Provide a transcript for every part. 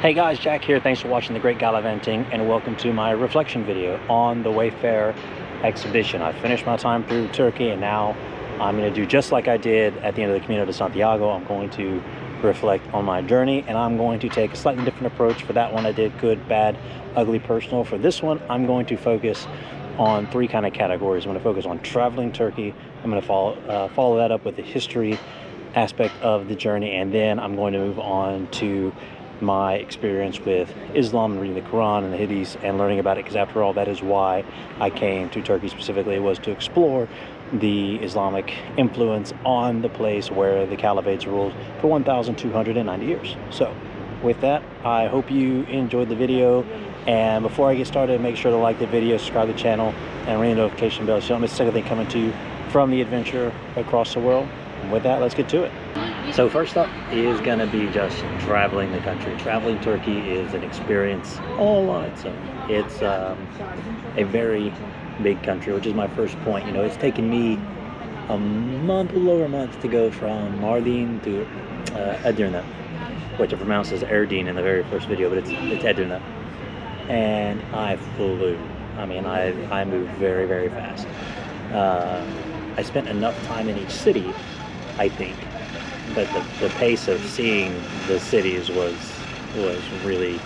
Hey guys, Jack here. Thanks for watching The Great Gallivanting and welcome to my reflection video on the Wayfarer expedition. I finished my time through Turkey and now I'm going to do just like I did at the end of the Camino de Santiago. I'm going to reflect on my journey and I'm going to take a slightly different approach. For that one I did good, bad, ugly, personal. For this one I'm going to focus on three kind of categories. I'm going to focus on traveling Turkey. I'm going to follow that up with the history aspect of the journey, and then I'm going to move on to my experience with Islam and reading the Quran and the Hadiths and learning about it, because after all, that is why I came to Turkey specifically, was to explore the Islamic influence on the place where the Caliphate's ruled for 1,290 years. So with that, I hope you enjoyed the video, and before I get started, make sure to like the video, subscribe to the channel, and ring the notification bell so you don't miss a single thing coming to you from the adventure across the world. And with that, let's get to it. So first up is going to be just traveling the country. Traveling Turkey is an experience all on its own. It's a very big country, which is my first point. You know, it's taken me a little over a month to go from Mardin to Edirne, which I pronounced as Erdine in the very first video, but it's Edirne. And I flew. I mean, I moved very, very fast. I spent enough time in each city, I think, but the pace of seeing the cities was really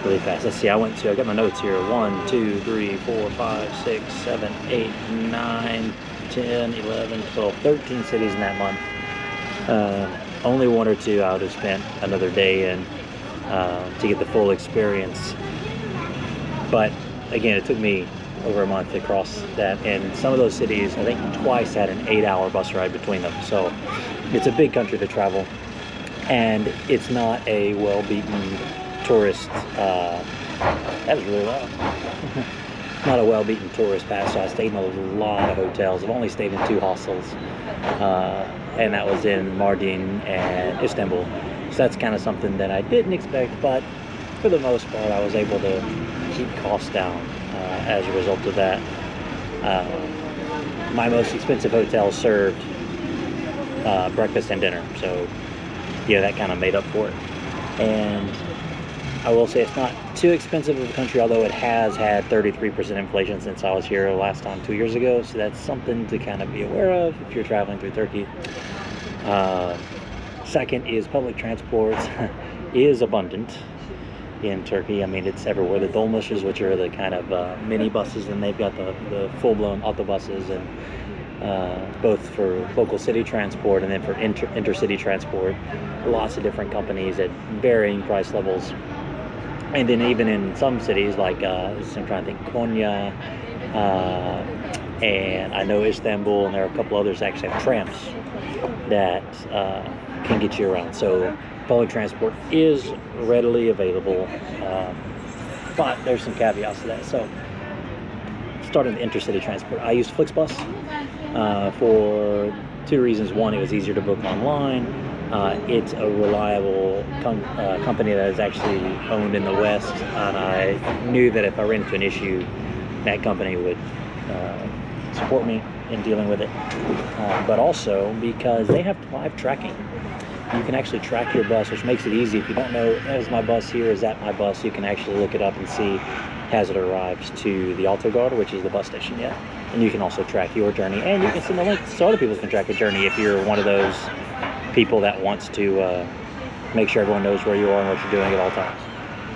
really fast. Let's see, I got my notes here. 1, 2, 3, 4, 5, 6, 7, 8, 9, 10, 11, 12, 13 cities in that month. Only one or two I would have spent another day in to get the full experience. But again, it took me over a month to cross that, and some of those cities I think twice had an 8-hour bus ride between them. So it's a big country to travel, and it's not a well-beaten tourist that was really loud. Not a well-beaten tourist path, so I stayed in a lot of hotels. I've only stayed in 2 hostels, and that was in Mardin and Istanbul. So that's kind of something that I didn't expect, but for the most part I was able to keep costs down as a result of that. My most expensive hotel served breakfast and dinner, so yeah, that kind of made up for it. And I will say it's not too expensive of a country, although it has had 33% inflation since I was here last time 2 years ago, so that's something to kind of be aware of if you're traveling through Turkey. Second is public transport is abundant in Turkey. I mean, it's everywhere. The dolmuşes, which are the kind of mini buses, and they've got the full-blown autobuses, and both for local city transport and then for intercity transport. Lots of different companies at varying price levels. And then even in some cities, like I'm trying to think, Konya, and I know Istanbul, and there are a couple others that actually have trams that can get you around. So public transport is readily available, but there's some caveats to that. So starting the intercity transport, I used Flixbus for 2 reasons. One, it was easier to book online. It's a reliable company that is actually owned in the West, and I knew that if I ran into an issue, that company would support me in dealing with it. But also because they have live tracking. You can actually track your bus, which makes it easy. If you don't know, is my bus here, is that my bus, you can actually look it up and see has it arrived to the Autogar, which is the bus station yet. And you can also track your journey, and you can send a link so other people can track your journey if you're one of those people that wants to make sure everyone knows where you are and what you're doing at all times.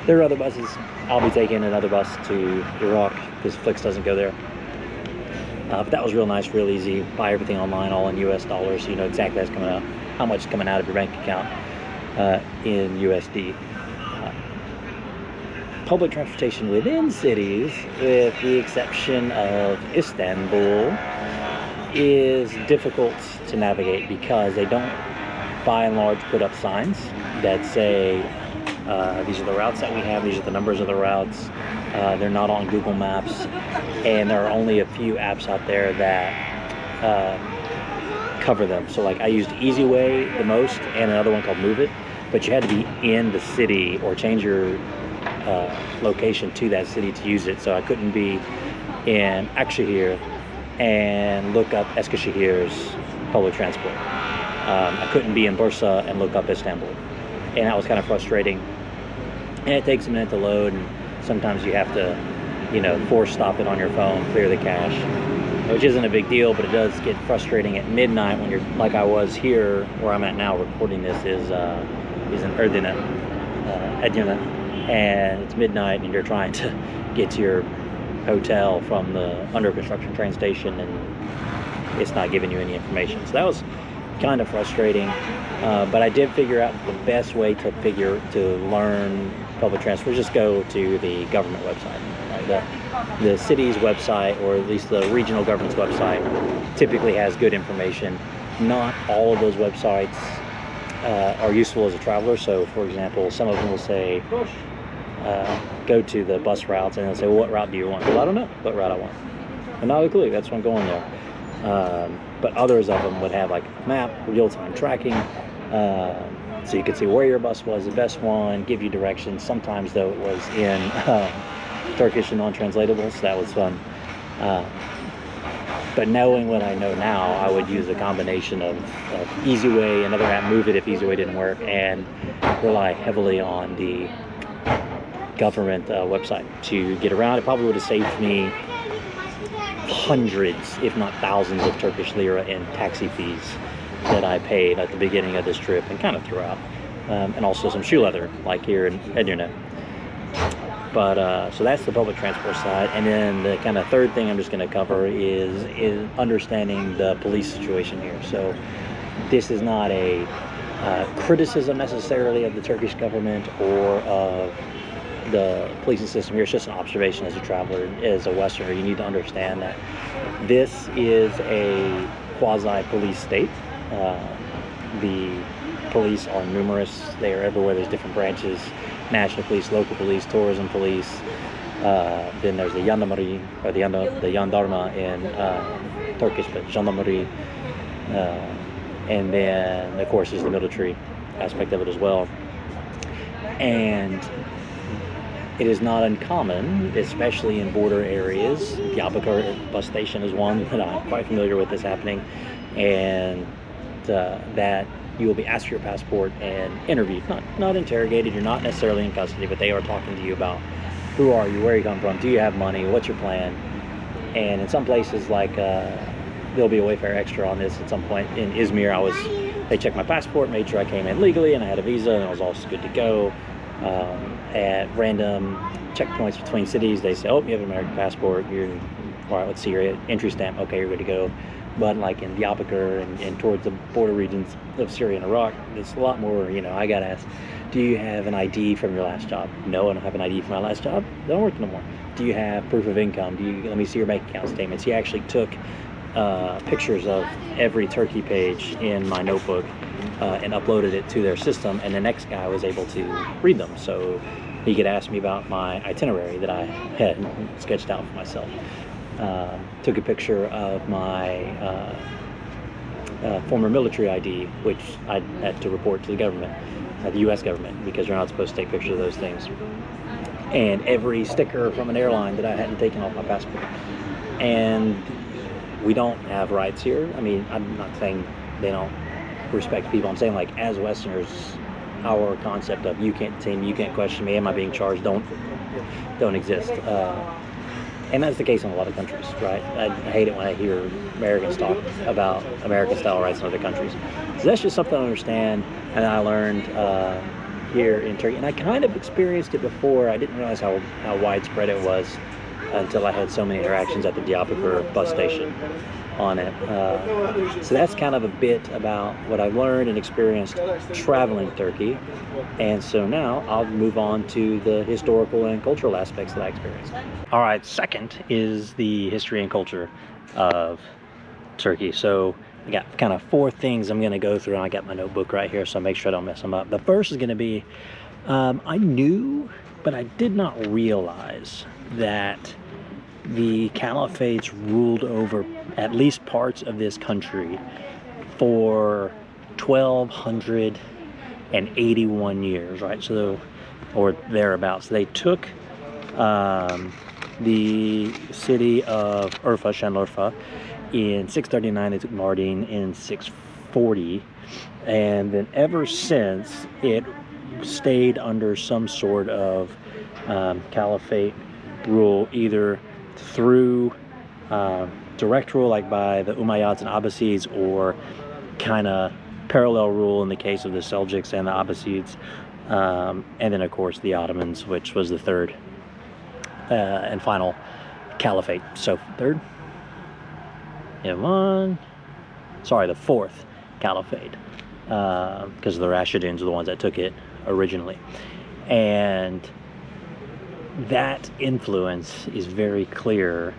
There are other buses. I'll be taking another bus to Iraq because Flix doesn't go there. But that was real nice, real easy. Buy everything online, all in US dollars, so you know exactly what's coming out, how much is coming out of your bank account in USD. Public transportation within cities, with the exception of Istanbul, is difficult to navigate because they don't, by and large, put up signs that say these are the routes that we have, these are the numbers of the routes. They're not on Google Maps, and there are only a few apps out there that cover them. So like I used Easy Way the most, and another one called Move It, but you had to be in the city or change your location to that city to use it. So I couldn't be in Akşehir and look up Eskişehir's public transport. I couldn't be in Bursa and look up Istanbul, and that was kind of frustrating. and it takes a minute to load, and sometimes you have to, you know, force stop it on your phone, clear the cache, which isn't a big deal, but it does get frustrating at midnight when you're, like I was here, where I'm at now recording this is in Erdene, and it's midnight and you're trying to get to your hotel from the under construction train station, and it's not giving you any information. So that was kind of frustrating, but I did figure out the best way to learn public transport is just go to the government website. Right? The city's website, or at least the regional government's website, typically has good information. Not all of those websites are useful as a traveler. So, for example, some of them will say, go to the bus routes, and they'll say, well, what route do you want? Well, I don't know what route I want. And not a clue, that's why I'm going there. But others of them would have like a map, real-time tracking, so you could see where your bus was, the best one, give you directions. Sometimes, though, it was in Turkish and non-translatable, so that was fun. But knowing what I know now, I would use a combination of EasyWay, another app, Move It if EasyWay didn't work, and rely heavily on the government website to get around. It probably would have saved me hundreds, if not thousands, of Turkish lira in taxi fees that I paid at the beginning of this trip and kind of throughout, and also some shoe leather, like here in Edirne. But so that's the public transport side, and then the kind of third thing I'm just going to cover is understanding the police situation here. So this is not a criticism necessarily of the Turkish government or of the policing system here. It's just an observation as a traveler, as a Westerner. You need to understand that this is a quasi-police state. The police are numerous. They are everywhere. There's different branches: national police, local police, tourism police. Then there's the Jandarmeri, or the Jandarma in Turkish, but Gendarmerie. And then, of course, there's the military aspect of it as well. And it is not uncommon, especially in border areas. Diyarbakir bus station is one that I'm quite familiar with this happening, and that you will be asked for your passport and interviewed, not interrogated. You're not necessarily in custody, but they are talking to you about who are you, where you come from, do you have money, what's your plan. And in some places, like there'll be a Wayfarer extra on this at some point. In Izmir, they checked my passport, made sure I came in legally and I had a visa, and I was also good to go. At random checkpoints between cities, they say, oh, you have an American passport, you're all right, let's see your entry stamp, okay, you're good to go. But like in Diyarbakir and towards the border regions of Syria and Iraq, it's a lot more, you know, I got asked, do you have an ID from your last job? No, I don't have an ID from my last job. They don't work no more. Do you have proof of income? Let me see your bank account statements. He actually took pictures of every Turkey page in my notebook and uploaded it to their system, and the next guy was able to read them. So he could ask me about my itinerary that I had sketched out for myself. Took a picture of my former military ID, which I had to report to the government, the U.S. government, because you're not supposed to take pictures of those things. And every sticker from an airline that I hadn't taken off my passport. And we don't have rights here. I mean, I'm not saying they don't respect people. I'm saying, like, as Westerners, our concept of you can't detain me, you can't question me, am I being charged, don't exist. And that's the case in a lot of countries, right? I hate it when I hear Americans talk about American-style rights in other countries. So that's just something I understand, and I learned here in Turkey. And I kind of experienced it before. I didn't realize how widespread it was until I had so many interactions at the Diyarbakir bus station on it. So that's kind of a bit about what I've learned and experienced traveling Turkey. And so now I'll move on to the historical and cultural aspects that I experienced. All right, second is the history and culture of Turkey. So I got kind of 4 things I'm going to go through, and I got my notebook right here, so make sure I don't mess them up. The first is going to be, I knew, but I did not realize that the Caliphates ruled over at least parts of this country for 1,281 years, right? So, or thereabouts. They took the city of Urfa, Şanlıurfa, in 639. They took Mardin in 640, and then ever since it stayed under some sort of caliphate rule, either through direct rule like by the Umayyads and Abbasids, or kind of parallel rule in the case of the Seljuks and the Abbasids, and then of course the Ottomans, which was the third and final caliphate. So third, the fourth caliphate, because the Rashiduns are the ones that took it originally. And that influence is very clear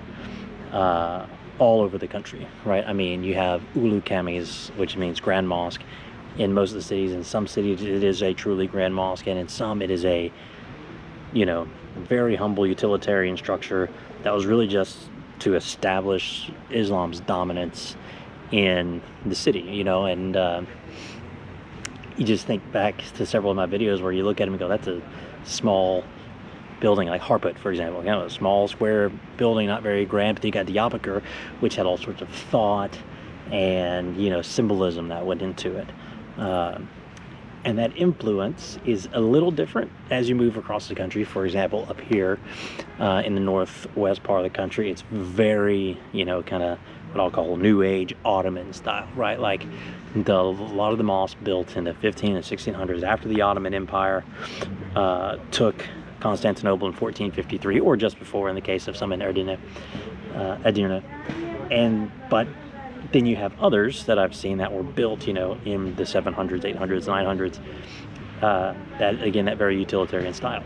all over the country, right? I mean, you have ulu camis, which means grand mosque, in most of the cities. In some cities it is a truly grand mosque, and in some it is a, very humble utilitarian structure that was really just to establish Islam's dominance in the city, and you just think back to several of my videos where you look at them and go, that's a small building, like Harput, for example, a small square building, not very grand. But you got Diyarbakir, which had all sorts of thought and symbolism that went into it, and that influence is a little different as you move across the country. For example, up here in the northwest part of the country, it's very kind of what I'll call New Age Ottoman style, right? Like a lot of the mosques built in the 15 and 1600s after the Ottoman Empire took Constantinople in 1453, or just before in the case of some in Edirne. But then you have others that I've seen that were built, in the 700s, 800s, 900s, that again, that very utilitarian style.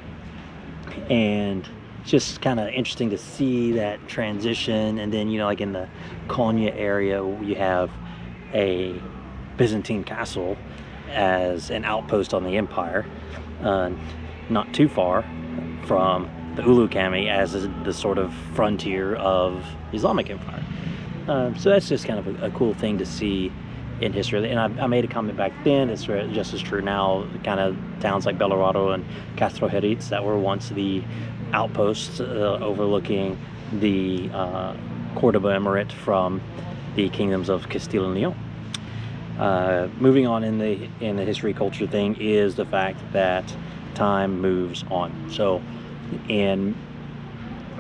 And it's just kind of interesting to see that transition. And then, like in the Konya area, you have a Byzantine castle as an outpost on the empire, not too far from the Ulu Kami as the sort of frontier of Islamic empire. So that's just kind of a cool thing to see in history. And I made a comment back then, it's just as true now. Kind of towns like Belorado and Castro Heritz that were once the outposts overlooking the Cordoba Emirate from the kingdoms of Castile and Leon. Moving on in the history culture thing is the fact that time moves on. So in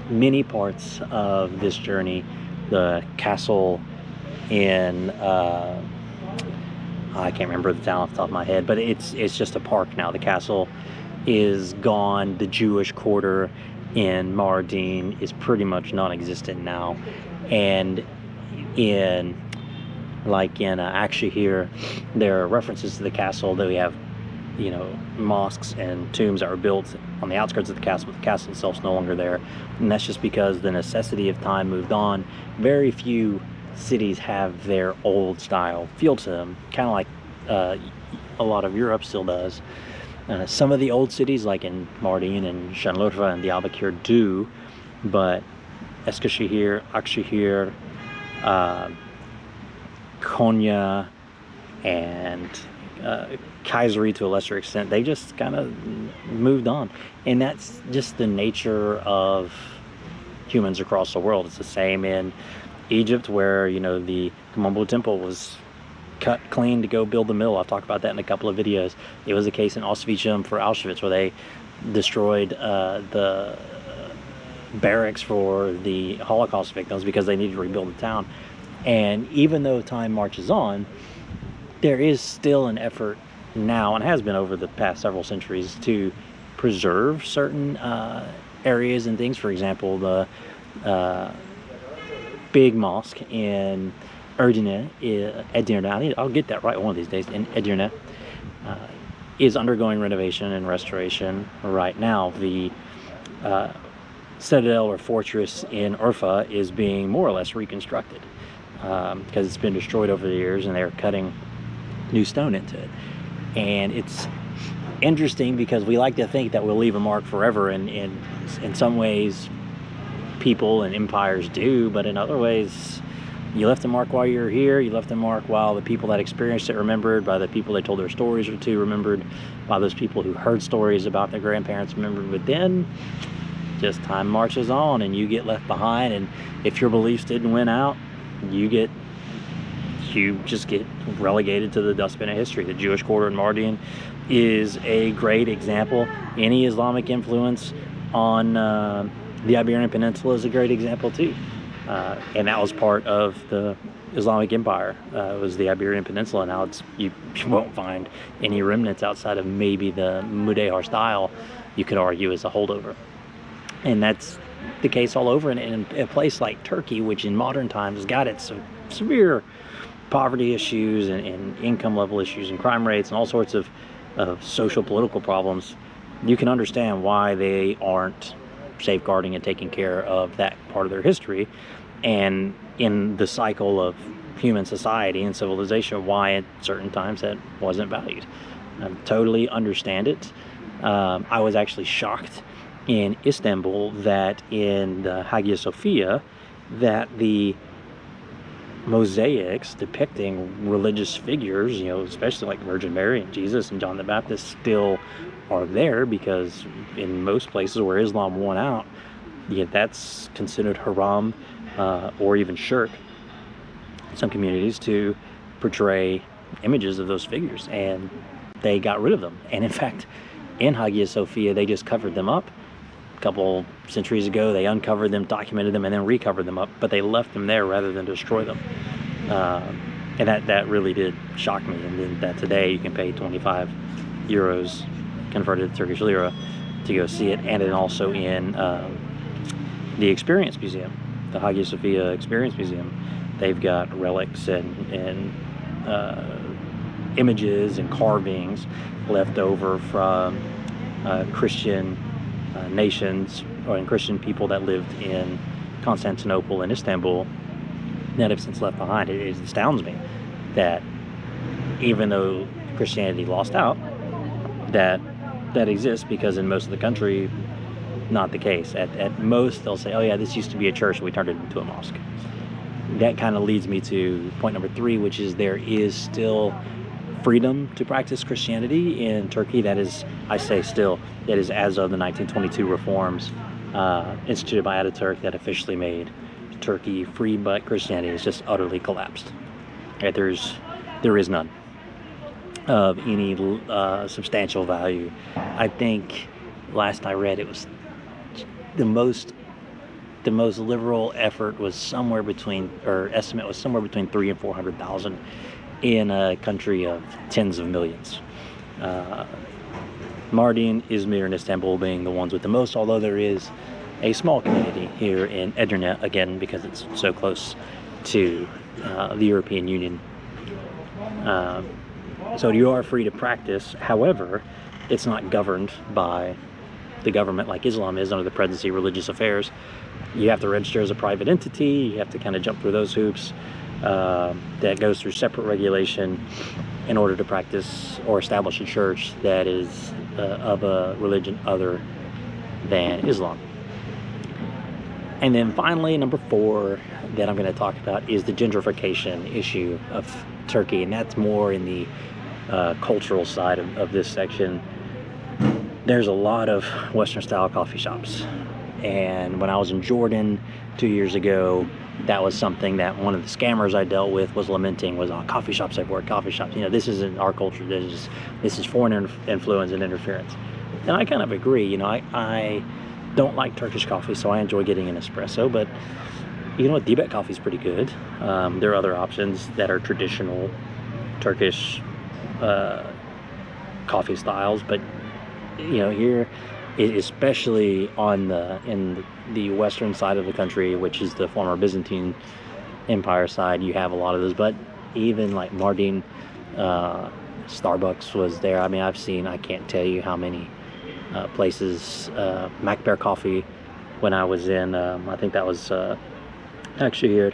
many parts of this journey, the castle in I can't remember the town off the top of my head, but it's just a park now. The castle is gone. The Jewish quarter in Mardin is pretty much non-existent now. And in actually here, there are references to the castle that we have, mosques and tombs that were built on the outskirts of the castle, but the castle itself is no longer there. And that's just because the necessity of time moved on. Very few cities have their old style feel to them, kind of like a lot of Europe still does. Some of the old cities, like in Mardin and Şanlıurfa and Diyarbakir, do, but Eskişehir, Akşehir, Konya, and Kayseri to a lesser extent, they just kind of moved on. And that's just the nature of humans across the world. It's the same in Egypt, where the Kamombo temple was cut clean to go build the mill. I've talked about that in a couple of videos. It was the case in Auschwitz for Auschwitz, where they destroyed the barracks for the Holocaust victims because they needed to rebuild the town. And even though time marches on, there is still an effort now, and has been over the past several centuries, to preserve certain areas and things. For example, the big mosque in Edirne, I'll get that right one of these days, in Edirne, is undergoing renovation and restoration right now. The citadel or fortress in Urfa is being more or less reconstructed because it's been destroyed over the years, and they're cutting new stone into it. And it's interesting because we like to think that we'll leave a mark forever, and in some ways people and empires do, but in other ways you left a mark while you're here. You left a mark while the people that experienced it remembered, by the people they told their stories to remembered, by those people who heard stories about their grandparents remembered. But then just time marches on and you get left behind, and if your beliefs didn't win out, you just get relegated to the dustbin of history. The Jewish quarter in Mardin is a great example. Any Islamic influence on the Iberian Peninsula is a great example too. And that was part of the Islamic Empire, was the Iberian Peninsula. Now you won't find any remnants outside of maybe the Mudéjar style, you could argue, is a holdover. And that's the case all over. And in a place like Turkey, which in modern times has got its severe poverty issues and income level issues and crime rates and all sorts of social political problems, you can understand why they aren't safeguarding and taking care of that part of their history. And in the cycle of human society and civilization, why at certain times that wasn't valued. I totally understand it. I was actually shocked in Istanbul that in the Hagia Sophia, that the mosaics depicting religious figures, you know, especially like Virgin Mary and Jesus and John the Baptist, still are there, because in most places where Islam won out, yeah, that's considered haram or even shirk in some communities to portray images of those figures, and they got rid of them. And in fact, in Hagia Sophia, they just covered them up. A couple centuries ago, they uncovered them, documented them, and then recovered them up, but they left them there rather than destroy them. And that really did shock me. And then that today you can pay 25 euros converted to Turkish lira to go see it. And then also in the Experience Museum, the Hagia Sophia Experience Museum, they've got relics and images and carvings left over from Christian nations or Christian people that lived in Constantinople and Istanbul that have since left behind. It astounds me that even though Christianity lost out, that exists, because in most of the country, not the case. At most, they'll say, oh yeah, this used to be a church, we turned it into a mosque. That kind of leads me to point number 3, which is there is still freedom to practice Christianity in Turkey. That is, I say still, that is as of the 1922 reforms instituted by Ataturk that officially made Turkey free, but Christianity has just utterly collapsed. Right? There is none of any substantial value. I think last I read, it was the most liberal effort was somewhere between, or estimate was somewhere between 300,000 and 400,000 in a country of tens of millions. Mardin, Izmir, and Istanbul being the ones with the most, although there is a small community here in Edirne, again, because it's so close to the European Union. So you are free to practice. However, it's not governed by the government like Islam is under the Presidency Religious Affairs. You have to register as a private entity. You have to kind of jump through those hoops. That goes through separate regulation in order to practice or establish a church that is of a religion other than Islam. And then finally, number 4 that I'm going to talk about is the gentrification issue of Turkey, and that's more in the cultural side of this section. There's a lot of Western-style coffee shops, and when I was in Jordan 2 years ago, that was something that one of the scammers I dealt with was lamenting, was, oh, coffee shops everywhere, coffee shops. You know, this isn't our culture. This is foreign influence and interference. And I kind of agree. You know, I don't like Turkish coffee, so I enjoy getting an espresso. But you know what, Dibek coffee is pretty good. There are other options that are traditional Turkish coffee styles, but you know, here, especially in the western side of the country, which is the former Byzantine Empire side, you have a lot of those. But even like Mardin, Starbucks was there. I mean, I can't tell you how many places, Macbear Coffee, when I was in, I think that was actually here,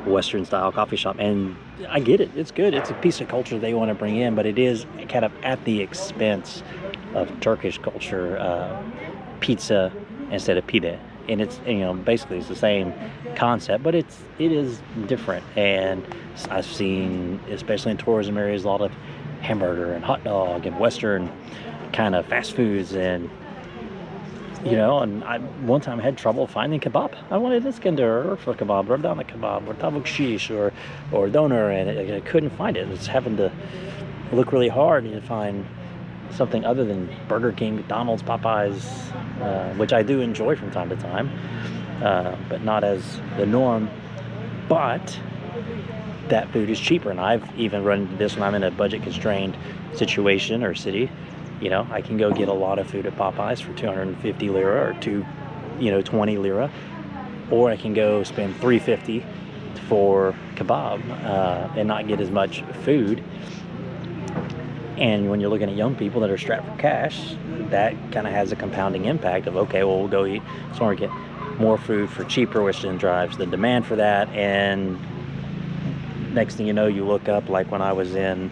Western style coffee shop. And I get it, it's good, it's a piece of culture they want to bring in, but it is kind of at the expense of Turkish culture, pizza instead of pide. And it's, you know, basically it's the same concept, but it is different. And I've seen, especially in tourism areas, a lot of hamburger and hot dog and Western kind of fast foods. And you know, and one time I had trouble finding kebab. I wanted Iskender or for kebab or Adana kebab or tavuk shish or doner, and I couldn't find it. I was having to look really hard to find something other than Burger King, McDonald's, Popeyes, which I do enjoy from time to time, but not as the norm. But that food is cheaper, and I've even run into this when I'm in a budget constrained situation or city. You know, I can go get a lot of food at Popeyes for 250 lira or 20 lira, or I can go spend 350 for kebab and not get as much food. And when you're looking at young people that are strapped for cash, that kind of has a compounding impact of, okay, well, we'll go eat somewhere, get more food for cheaper, which then drives the demand for that. And next thing you know, you look up, like when I was in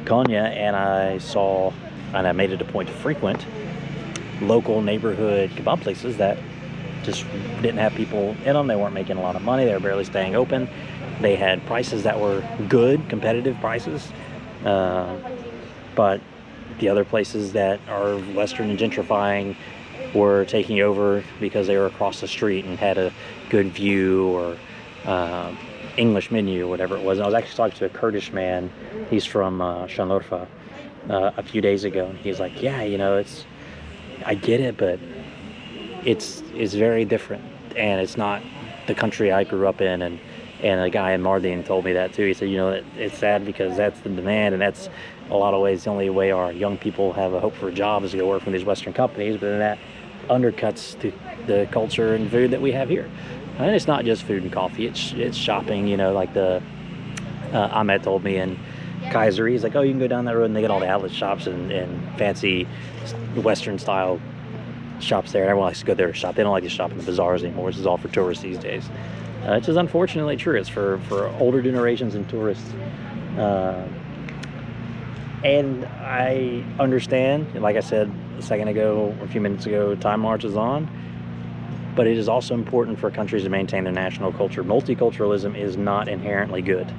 Konya, and I made it a point to frequent local neighborhood kebab places that just didn't have people in them. They weren't making a lot of money. They were barely staying open. They had prices that were good, competitive prices. But the other places that are Western and gentrifying were taking over because they were across the street and had a good view or English menu or whatever it was. And I was actually talking to a Kurdish man. He's from Şanlıurfa a few days ago, and he's like, yeah, you know, I get it, but it's very different, and it's not the country I grew up in. And a guy in Mardin told me that too. He said, you know, it's sad because that's the demand, and that's a lot of ways the only way our young people have a hope for a job is to go work for these Western companies. But then that undercuts the culture and food that we have here. And it's not just food and coffee. It's shopping. You know, like the Ahmed told me in Kaiser, he's like, oh, you can go down that road and they get all the outlet shops and fancy Western style shops there. Everyone likes to go there to shop. They don't like to shop in the bazaars anymore. This is all for tourists these days. Which is unfortunately true. It's for older generations and tourists. And I understand, like I said a second ago, or a few minutes ago, time marches on. But it is also important for countries to maintain their national culture. Multiculturalism is not inherently good.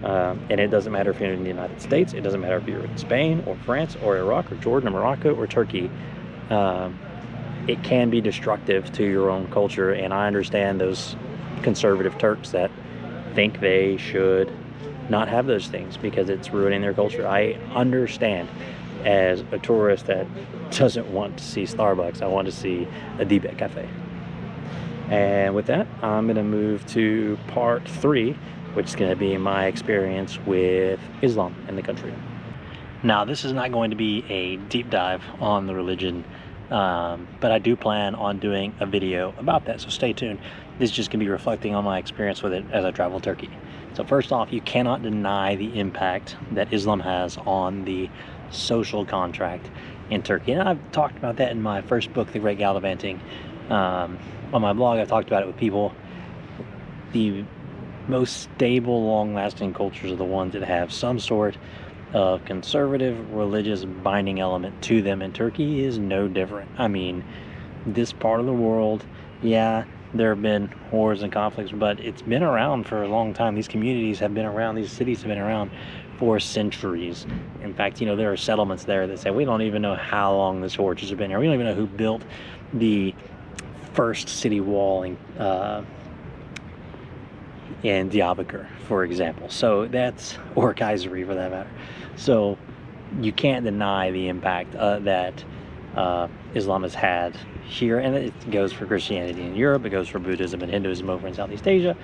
And it doesn't matter if you're in the United States. It doesn't matter if you're in Spain or France or Iraq or Jordan or Morocco or Turkey. It can be destructive to your own culture. And I understand those conservative Turks that think they should not have those things because it's ruining their culture. I understand as a tourist that doesn't want to see Starbucks. I want to see a Dibet cafe. And with that, I'm going to move to part 3, which is going to be my experience with Islam in the country. Now, this is not going to be a deep dive on the religion, but I do plan on doing a video about that, so stay tuned. This is just going to be reflecting on my experience with it as I travel Turkey. So first off, you cannot deny the impact that Islam has on the social contract in Turkey. And I've talked about that in my first book, The Great Gallivanting. On my blog, I've talked about it with people. The most stable, long-lasting cultures are the ones that have some sort of conservative religious binding element to them, and Turkey is no different. I mean, this part of the world, yeah, there have been wars and conflicts, but it's been around for a long time. These communities have been around, these cities have been around for centuries. In fact, you know, there are settlements there that say, we don't even know how long the churches have been here. We don't even know who built the first city wall in Diyarbakir, for example. So that's, or Kayseri for that matter. So you can't deny the impact that Islam has had here, and it goes for Christianity in Europe, it goes for Buddhism and Hinduism over in Southeast Asia.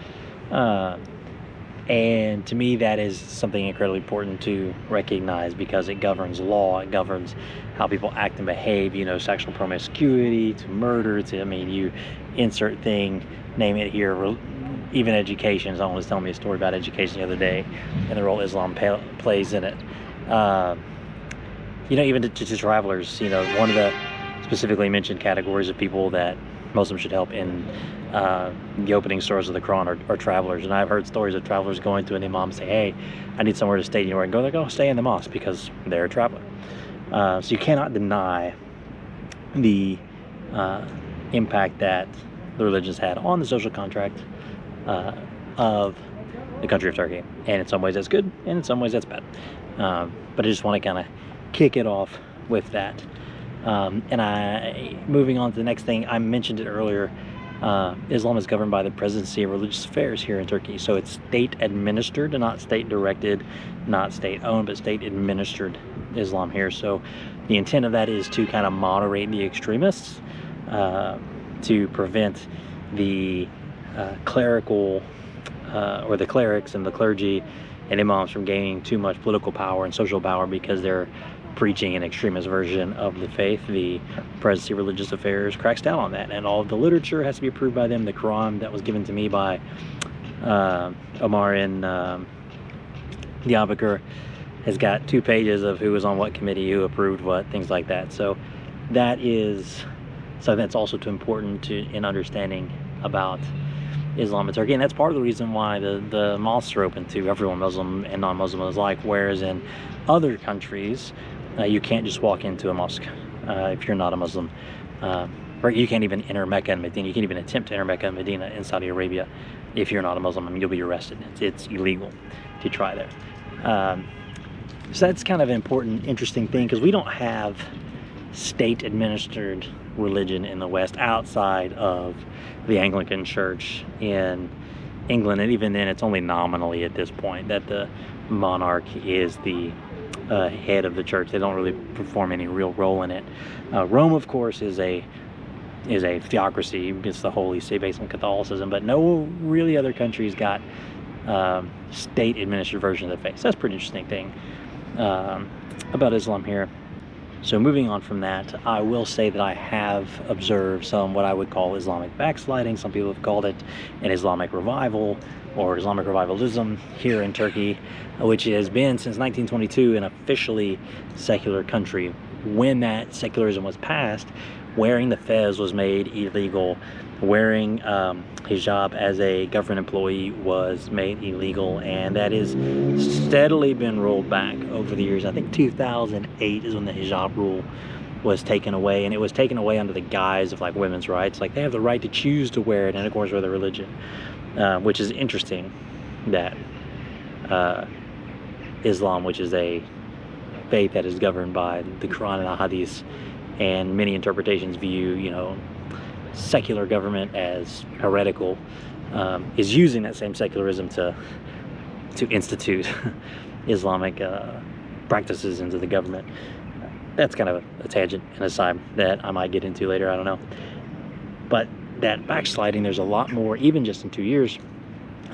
And to me, that is something incredibly important to recognize because it governs law, it governs how people act and behave, you know, sexual promiscuity to murder to, I mean, you insert thing, name it here, even education. Someone was telling me a story about education the other day and the role Islam plays in it. You know, even to travelers, you know, one of the specifically mentioned categories of people that Muslims should help in the opening surahs of the Quran are travelers. And I've heard stories of travelers going to an imam and say, hey, I need somewhere to stay. You know where I can go? They go, stay in the mosque because they're a traveler. So you cannot deny the impact that the religion's had on the social contract of the country of Turkey. And in some ways that's good, and in some ways that's bad. But I just want to kind of kick it off with that. And moving on to the next thing, I mentioned it earlier, Islam is governed by the Presidency of Religious Affairs here in Turkey. So it's state administered and not state directed, not state owned, but state administered Islam here. So the intent of that is to kind of moderate the extremists, to prevent the clerical or the clerics and the clergy and imams from gaining too much political power and social power because they're preaching an extremist version of the faith. The Presidency of Religious Affairs cracks down on that, and all of the literature has to be approved by them. The Quran that was given to me by Omar in Diyarbakir has got 2 pages of who was on what committee, who approved what, things like that. So that's also too important in understanding about Islam in Turkey, and that's part of the reason why the mosques are open to everyone, Muslim and non-Muslim alike, whereas in other countries you can't just walk into a mosque if you're not a Muslim. Or you can't even enter Mecca and Medina. You can't even attempt to enter Mecca and Medina in Saudi Arabia if you're not a Muslim. I mean, you'll be arrested. It's illegal to try there. So that's kind of an important, interesting thing, because we don't have state-administered religion in the West outside of the Anglican Church in England, and even then it's only nominally at this point that the monarch is the head of the church. They don't really perform any real role in it. Rome, of course, is a theocracy. It's the Holy See based on Catholicism, but no really other countries got state-administered version of the faith. So that's a pretty interesting thing about Islam here. So moving on from that, I will say that I have observed some what I would call Islamic backsliding. Some people have called it an Islamic revival or Islamic revivalism here in Turkey, which has been since 1922 an officially secular country. When that secularism was passed, wearing the fez was made illegal. Wearing hijab as a government employee was made illegal, and that has steadily been rolled back over the years. I think 2008 is when the hijab rule was taken away, and it was taken away under the guise of like women's rights. Like they have the right to choose to wear it in accordance with their religion, which is interesting that Islam, which is a faith that is governed by the Quran and the Hadith, and many interpretations view, secular government as heretical, is using that same secularism to institute Islamic practices into the government. That's kind of a tangent and aside that I might get into later, I don't know. But that backsliding, there's a lot more, even just in 2 years,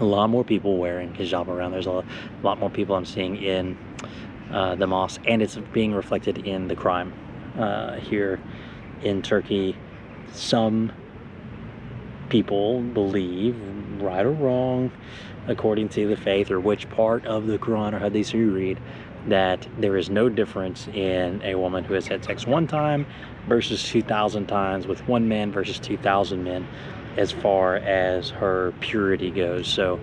a lot more people wearing hijab around. There's a lot more people I'm seeing in the mosque, and it's being reflected in the crime here in Turkey. Some people believe, right or wrong, according to the faith or which part of the Quran or Hadith you read, that there is no difference in a woman who has had sex 1 time versus 2,000 times with 1 man versus 2,000 men as far as her purity goes. So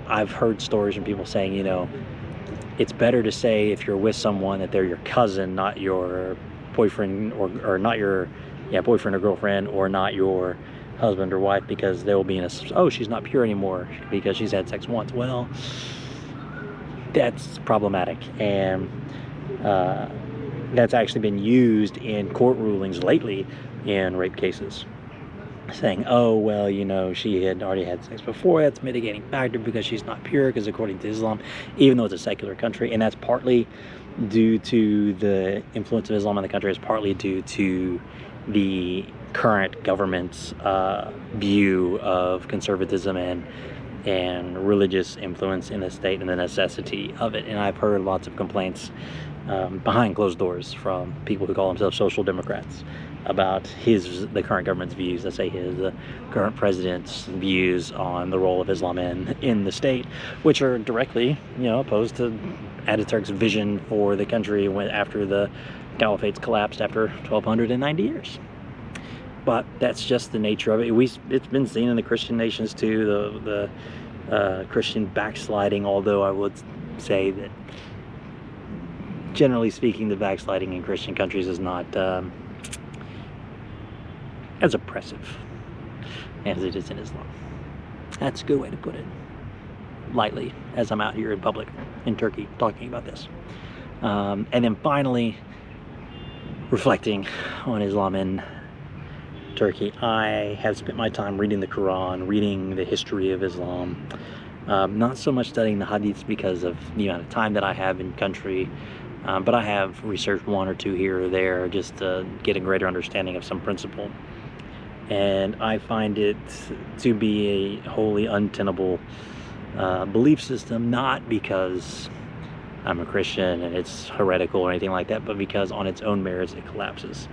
I've heard stories from people saying, it's better to say if you're with someone that they're your cousin, not your boyfriend or not your boyfriend or girlfriend, or not your husband or wife, because they will be in a, oh, she's not pure anymore because she's had sex once. Well, that's problematic, and that's actually been used in court rulings lately in rape cases, saying, oh, well, she had already had sex before, that's a mitigating factor because she's not pure, because according to Islam, even though it's a secular country, and that's partly due to the influence of Islam in the country, is partly due to the current government's view of conservatism and religious influence in the state and the necessity of it. And I've heard lots of complaints behind closed doors from people who call themselves social democrats about the current government's views. Let's say the current president's views on the role of Islam in the state, which are directly opposed to Ataturk's vision for the country after the Caliphate's collapsed after 1290 years. But that's just the nature of it. It's been seen in the Christian nations too, the Christian backsliding, although I would say that generally speaking, the backsliding in Christian countries is not as oppressive as it is in Islam. That's a good way to put it, lightly, as I'm out here in public in Turkey talking about this. And then finally, reflecting on Islam in Turkey, I have spent my time reading the Quran, reading the history of Islam, not so much studying the Hadiths because of the amount of time that I have in country, But I have researched one or two here or there just to get a greater understanding of some principle. And I find it to be a wholly untenable belief system, not because I'm a Christian and it's heretical or anything like that, but because on its own merits it collapses.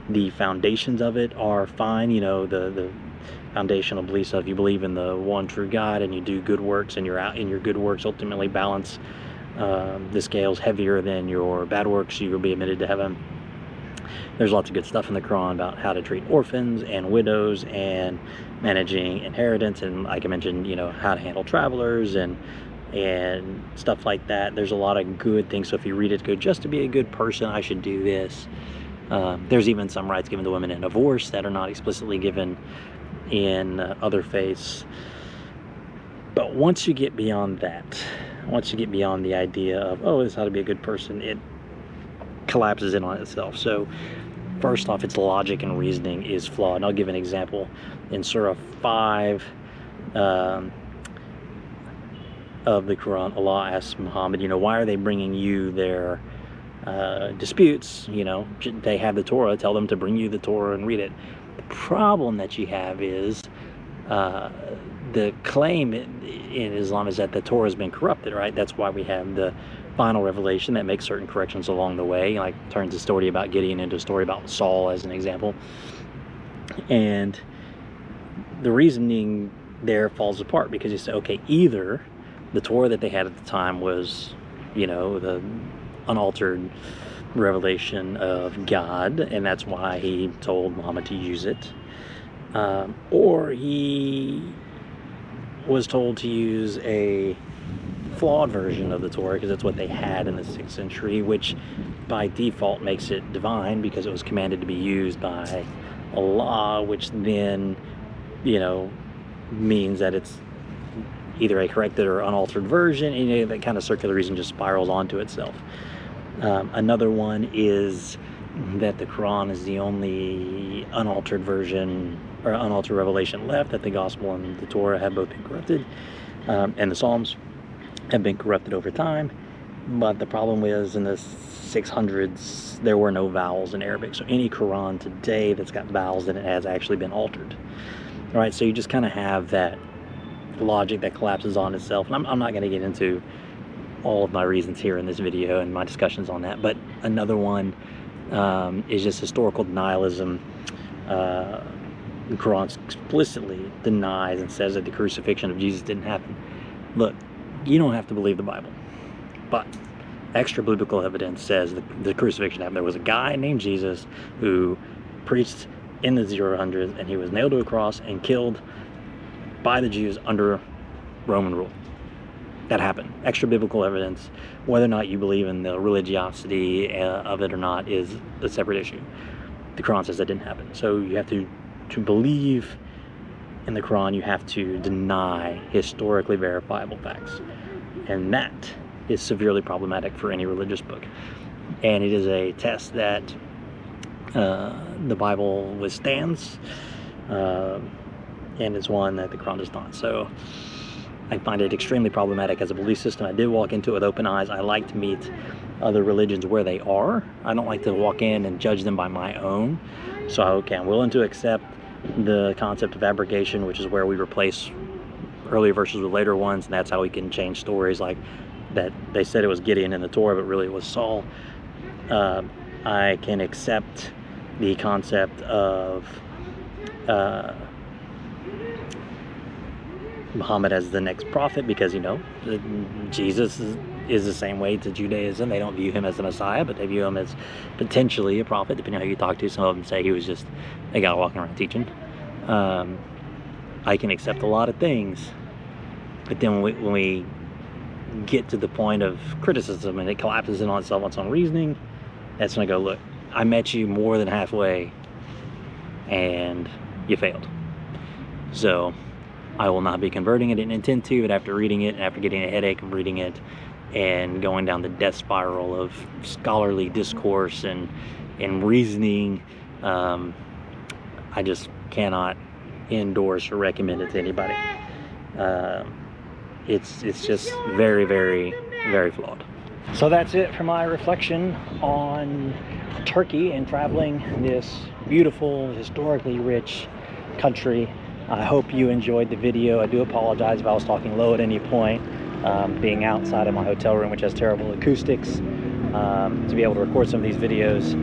The foundations of it are fine, you know, the foundational beliefs of you believe in the one true God and you do good works, and your good works ultimately balance the scales heavier than your bad works, you'll be admitted to heaven. There's lots of good stuff in the Quran about how to treat orphans and widows and managing inheritance, and like I mentioned, you know, how to handle travelers and stuff like that. There's a lot of good things. So if you read it, go, just to be a good person, I should do this. There's even some rights given to women in divorce that are not explicitly given in other faiths. But once you get beyond that, once you get beyond the idea of, oh, this is how to be a good person, it collapses in on itself. So first off, its logic and reasoning is flawed. And I'll give an example. In Surah 5 of the Quran, Allah asks Muhammad, you know, why are they bringing you their disputes? You know, they have the Torah, tell them to bring you the Torah and read it. The problem that you have is the claim in Islam is that the Torah has been corrupted, right? That's why we have the final revelation that makes certain corrections along the way, like turns a story about Gideon into a story about Saul as an example. And the reasoning there falls apart because you say, okay, either the Torah that they had at the time was, you know, the unaltered revelation of God, and that's why he told Muhammad to use it, or he was told to use a flawed version of the Torah because that's what they had in the 6th century, which by default makes it divine because it was commanded to be used by Allah, which then, you know, means that it's either a corrected or unaltered version, and you know, that kind of circular reason just spirals onto itself. Another one is that the Quran is the only unaltered version or unaltered revelation left, that the Gospel and the Torah have both been corrupted, and the Psalms have been corrupted over time. But the problem is, in the 600s, there were no vowels in Arabic. So any Quran today that's got vowels in it has actually been altered. All right, so you just kind of have that logic that collapses on itself. And I'm not going to get into all of my reasons here in this video and my discussions on that. But another one is just historical denialism. The Quran explicitly denies and says that the crucifixion of Jesus didn't happen. Look, you don't have to believe the Bible, but extra biblical evidence says the crucifixion happened. There was a guy named Jesus who preached in the 000s, and he was nailed to a cross and killed by the Jews under Roman rule. That happened. Extra biblical evidence. Whether or not you believe in the religiosity of it or not is a separate issue. The Quran says that didn't happen. So you have to believe in the Quran, you have to deny historically verifiable facts. And that is severely problematic for any religious book. And it is a test that the Bible withstands, and it's one that the Quran does not. So I find it extremely problematic as a belief system. I did walk into it with open eyes. I like to meet other religions where they are. I don't like to walk in and judge them by my own. So, okay, I'm willing to accept the concept of abrogation, which is where we replace earlier verses with later ones, and that's how we can change stories like that. They said it was Gideon in the Torah, but really it was Saul. I can accept the concept of Muhammad as the next prophet because, you know, Jesus is the same way to Judaism. They don't view him as the Messiah, but they view him as potentially a prophet, depending on who you talk to. Some of them say he was just a guy walking around teaching. I can accept a lot of things, but then when we get to the point of criticism and it collapses in on itself on its own reasoning, that's when I go, look, I met you more than halfway and you failed. So I will not be converting. I didn't intend to, but after reading it, and after getting a headache of reading it and going down the death spiral of scholarly discourse and reasoning, I just cannot endorse or recommend it to anybody. It's just very, very, very flawed. So that's it for my reflection on Turkey and traveling this beautiful, historically rich country. I hope you enjoyed the video. I do apologize if I was talking low at any point, being outside of my hotel room, which has terrible acoustics, to be able to record some of these videos.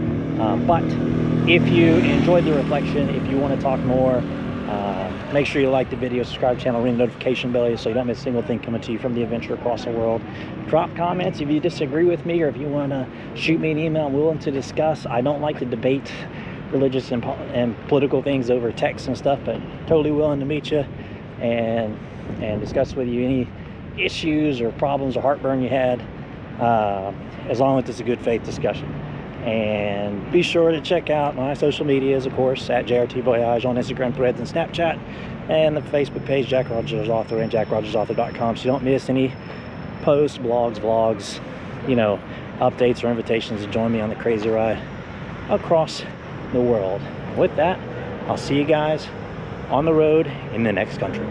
But if you enjoyed the reflection, if you want to talk more, make sure you like the video, subscribe to the channel, ring the notification bell so you don't miss a single thing coming to you from the adventure across the world. Drop comments if you disagree with me, or if you want to shoot me an email. I'm willing to discuss. I don't like to debate religious and political things over text and stuff, but totally willing to meet you and discuss with you any issues or problems or heartburn you had, as long as it's a good faith discussion. And be sure to check out my social medias, of course, at JRT Voyage on Instagram, Threads, and Snapchat, and the Facebook page, Jack Rogers Author, and jackrogersauthor.com, so you don't miss any posts, blogs, vlogs, you know, updates or invitations to join me on the crazy ride across the world. With that, I'll see you guys on the road in the next country.